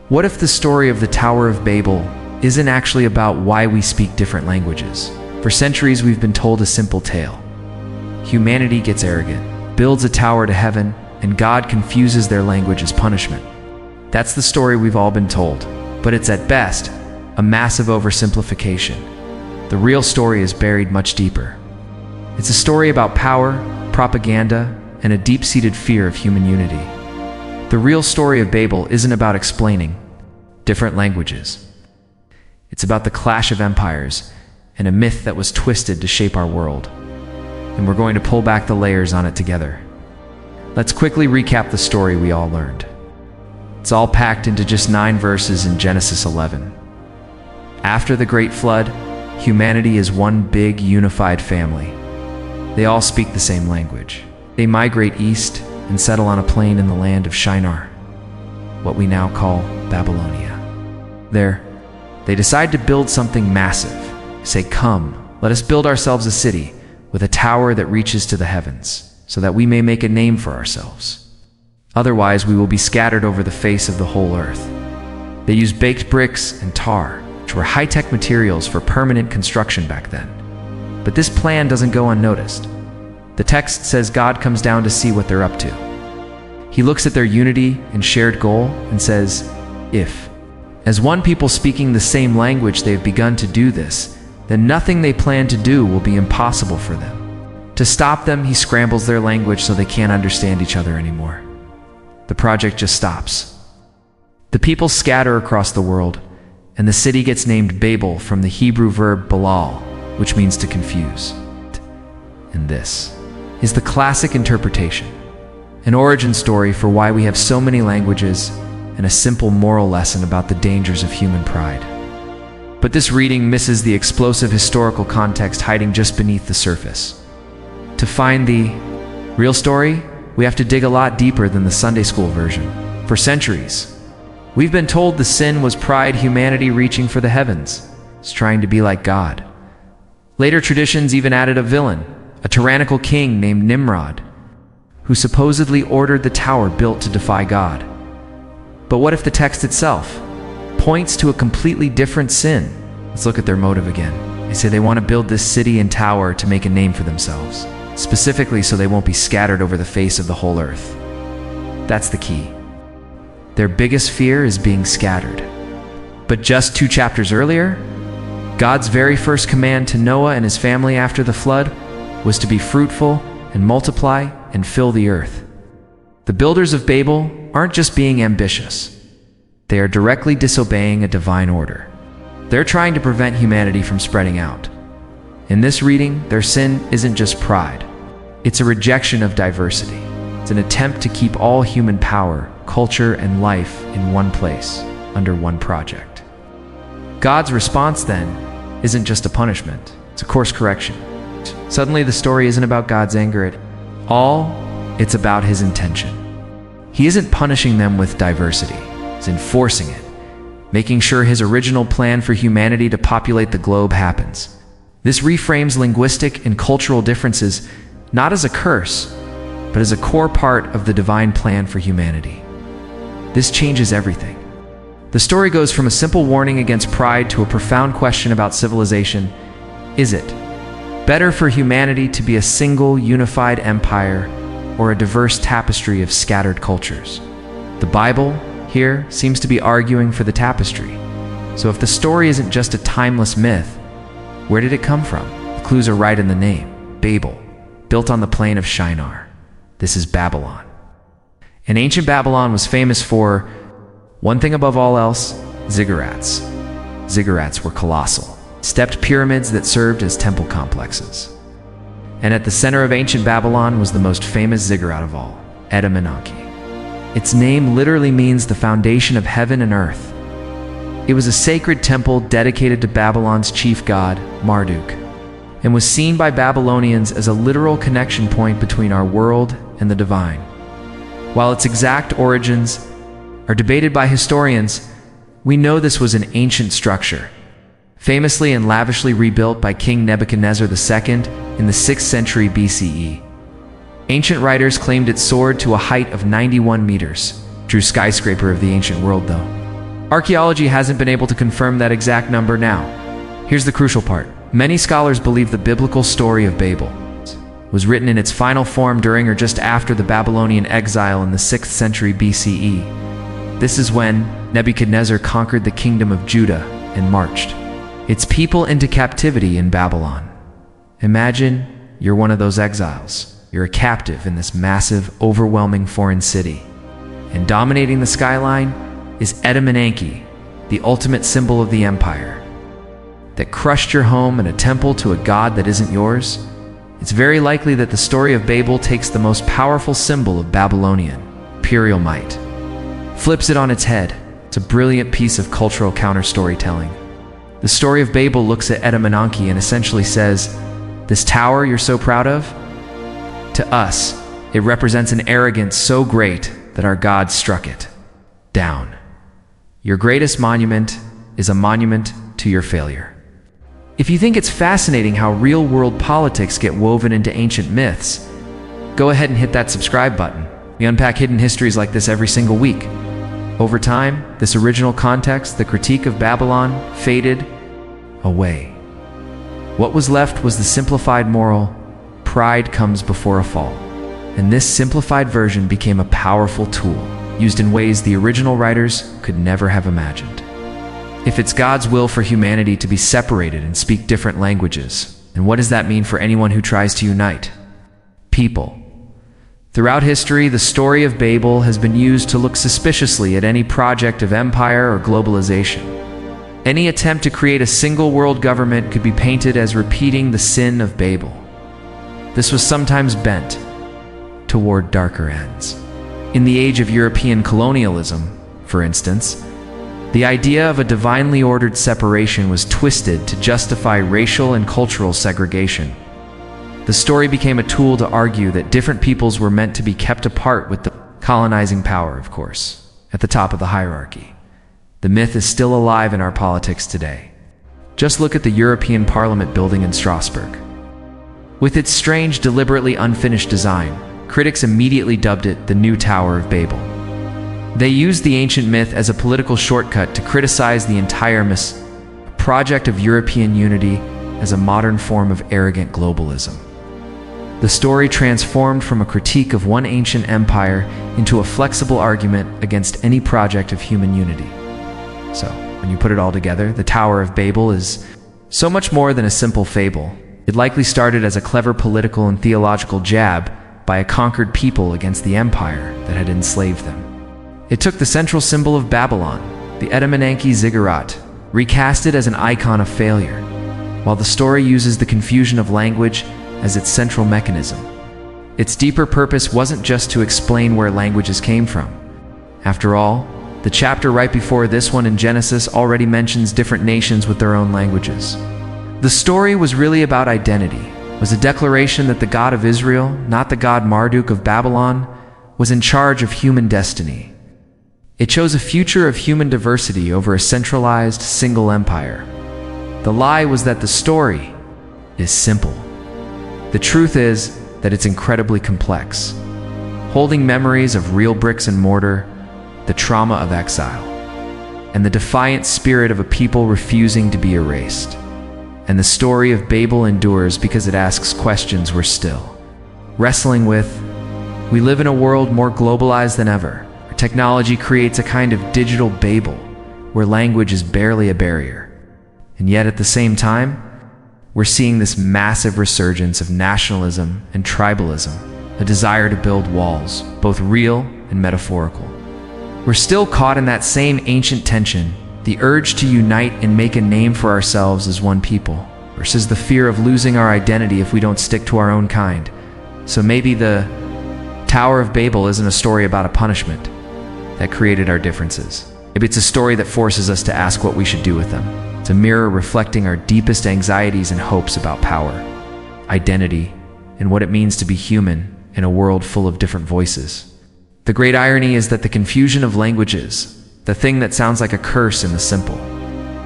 What if the story of the Tower of Babel isn't actually about why we speak different languages? For centuries, we've been told a simple tale. Humanity gets arrogant, builds a tower to heaven, and God confuses their language as punishment. That's the story we've all been told, but it's at best a massive oversimplification. The real story is buried much deeper. It's a story about power, propaganda, and a deep-seated fear of human unity. The real story of Babel isn't about explaining different languages. It's about the clash of empires and a myth that was twisted to shape our world. And we're going to pull back the layers on it together. Let's quickly recap the story we all learned. It's all packed into just 9 verses in Genesis 11. After the Great Flood, humanity is one big, unified family. They all speak the same language. They migrate east and settle on a plain in the land of Shinar, what we now call Babylonia. There, they decide to build something massive. Say, "Come, let us build ourselves a city with a tower that reaches to the heavens, so that we may make a name for ourselves. Otherwise, we will be scattered over the face of the whole earth." They used baked bricks and tar, which were high-tech materials for permanent construction back then. But this plan doesn't go unnoticed. The text says God comes down to see what they're up to. He looks at their unity and shared goal and says, "If, as one people speaking the same language, they have begun to do this, then nothing they plan to do will be impossible for them." To stop them, he scrambles their language so they can't understand each other anymore. The project just stops. The people scatter across the world, and the city gets named Babel from the Hebrew verb balal, which means to confuse. And this is the classic interpretation, an origin story for why we have so many languages, and a simple moral lesson about the dangers of human pride. But this reading misses the explosive historical context hiding just beneath the surface. To find the real story, we have to dig a lot deeper than the Sunday school version. For centuries, we've been told the sin was pride, humanity reaching for the heavens. It's trying to be like God. Later traditions even added a villain, a tyrannical king named Nimrod, who supposedly ordered the tower built to defy God. But what if the text itself points to a completely different sin? Let's look at their motive again. They say they want to build this city and tower to make a name for themselves, specifically so they won't be scattered over the face of the whole earth. That's the key. Their biggest fear is being scattered. But just 2 chapters earlier, God's very first command to Noah and his family after the flood was to be fruitful and multiply and fill the earth. The builders of Babel aren't just being ambitious. They are directly disobeying a divine order. They're trying to prevent humanity from spreading out. In this reading, their sin isn't just pride. It's a rejection of diversity. It's an attempt to keep all human power, culture, and life in one place, under one project. God's response, then, isn't just a punishment. It's a course correction. Suddenly, the story isn't about God's anger at all. It's about his intention. He isn't punishing them with diversity. He's enforcing it, making sure his original plan for humanity to populate the globe happens. This reframes linguistic and cultural differences not as a curse, but as a core part of the divine plan for humanity. This changes everything. The story goes from a simple warning against pride to a profound question about civilization. Is it better for humanity to be a single, unified empire or a diverse tapestry of scattered cultures? The Bible here seems to be arguing for the tapestry. So if the story isn't just a timeless myth, where did it come from? The clues are right in the name. Babel, built on the plain of Shinar. This is Babylon. And ancient Babylon was famous for one thing above all else: ziggurats. Ziggurats were colossal, stepped pyramids that served as temple complexes. And at the center of ancient Babylon was the most famous ziggurat of all, Etemenanki. Its name literally means the foundation of heaven and earth. It was a sacred temple dedicated to Babylon's chief god, Marduk, and was seen by Babylonians as a literal connection point between our world and the divine. While its exact origins are debated by historians, we know this was an ancient structure, famously and lavishly rebuilt by King Nebuchadnezzar II in the 6th century BCE. Ancient writers claimed it soared to a height of 91 meters. True skyscraper of the ancient world, though. Archaeology hasn't been able to confirm that exact number now. Here's the crucial part. Many scholars believe the biblical story of Babel was written in its final form during or just after the Babylonian exile in the 6th century BCE. This is when Nebuchadnezzar conquered the kingdom of Judah and marched its people into captivity in Babylon. Imagine you're one of those exiles. You're a captive in this massive, overwhelming foreign city. And dominating the skyline is Exiles, the ultimate symbol of the empire that crushed your home and a temple to a god that isn't yours. It's very likely that the story of Babel takes the most powerful symbol of Babylonian imperial might, flips it on its head. It's a brilliant piece of cultural counter-storytelling. The story of Babel looks at Exiles and essentially says, this tower you're so proud of? To us, it represents an arrogance so great that our God struck it down. Your greatest monument is a monument to your failure. If you think it's fascinating how real-world politics get woven into ancient myths, go ahead and hit that subscribe button. We unpack hidden histories like this every single week. Over time, this original context, the critique of Babylon, faded away. What was left was the simplified moral, pride comes before a fall. And this simplified version became a powerful tool, used in ways the original writers could never have imagined. If it's God's will for humanity to be separated and speak different languages, then what does that mean for anyone who tries to unite people? Throughout history, the story of Babel has been used to look suspiciously at any project of empire or globalization. Any attempt to create a single world government could be painted as repeating the sin of Babel. This was sometimes bent toward darker ends. In the age of European colonialism, for instance, the idea of a divinely ordered separation was twisted to justify racial and cultural segregation. The story became a tool to argue that different peoples were meant to be kept apart, with the colonizing power, of course, at the top of the hierarchy. The myth is still alive in our politics today. Just look at the European Parliament building in Strasbourg. With its strange, deliberately unfinished design, critics immediately dubbed it the new Tower of Babel. They used the ancient myth as a political shortcut to criticize the entire project of European unity as a modern form of arrogant globalism. The story transformed from a critique of one ancient empire into a flexible argument against any project of human unity. So, when you put it all together, the Tower of Babel is so much more than a simple fable. It likely started as a clever political and theological jab by a conquered people against the empire that had enslaved them. It took the central symbol of Babylon, the Exiles Ziggurat, recast it as an icon of failure, while the story uses the confusion of language as its central mechanism. Its deeper purpose wasn't just to explain where languages came from. After all, the chapter right before this one in Genesis already mentions different nations with their own languages. The story was really about identity. It was a declaration that the God of Israel, not the god Marduk of Babylon, was in charge of human destiny. It chose a future of human diversity over a centralized, single empire. The lie was that the story is simple. The truth is that it's incredibly complex, holding memories of real bricks and mortar, the trauma of exile, and the defiant spirit of a people refusing to be erased. And the story of Babel endures because it asks questions we're still wrestling with. We live in a world more globalized than ever. Technology creates a kind of digital Babel, where language is barely a barrier. And yet at the same time, we're seeing this massive resurgence of nationalism and tribalism, a desire to build walls, both real and metaphorical. We're still caught in that same ancient tension, the urge to unite and make a name for ourselves as one people, versus the fear of losing our identity if we don't stick to our own kind. So maybe the Tower of Babel isn't a story about a punishment that created our differences. Maybe it's a story that forces us to ask what we should do with them. It's a mirror reflecting our deepest anxieties and hopes about power, identity, and what it means to be human in a world full of different voices. The great irony is that the confusion of languages, the thing that sounds like a curse in the simple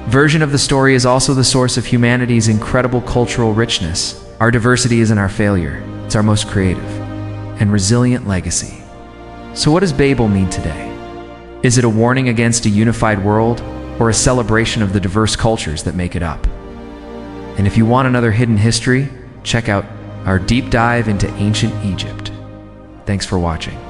version of the story, is also the source of humanity's incredible cultural richness. Our diversity isn't our failure, it's our most creative and resilient legacy. So what does Babel mean today? Is it a warning against a unified world, or a celebration of the diverse cultures that make it up? And if you want another hidden history, check out our deep dive into ancient Egypt. Thanks for watching.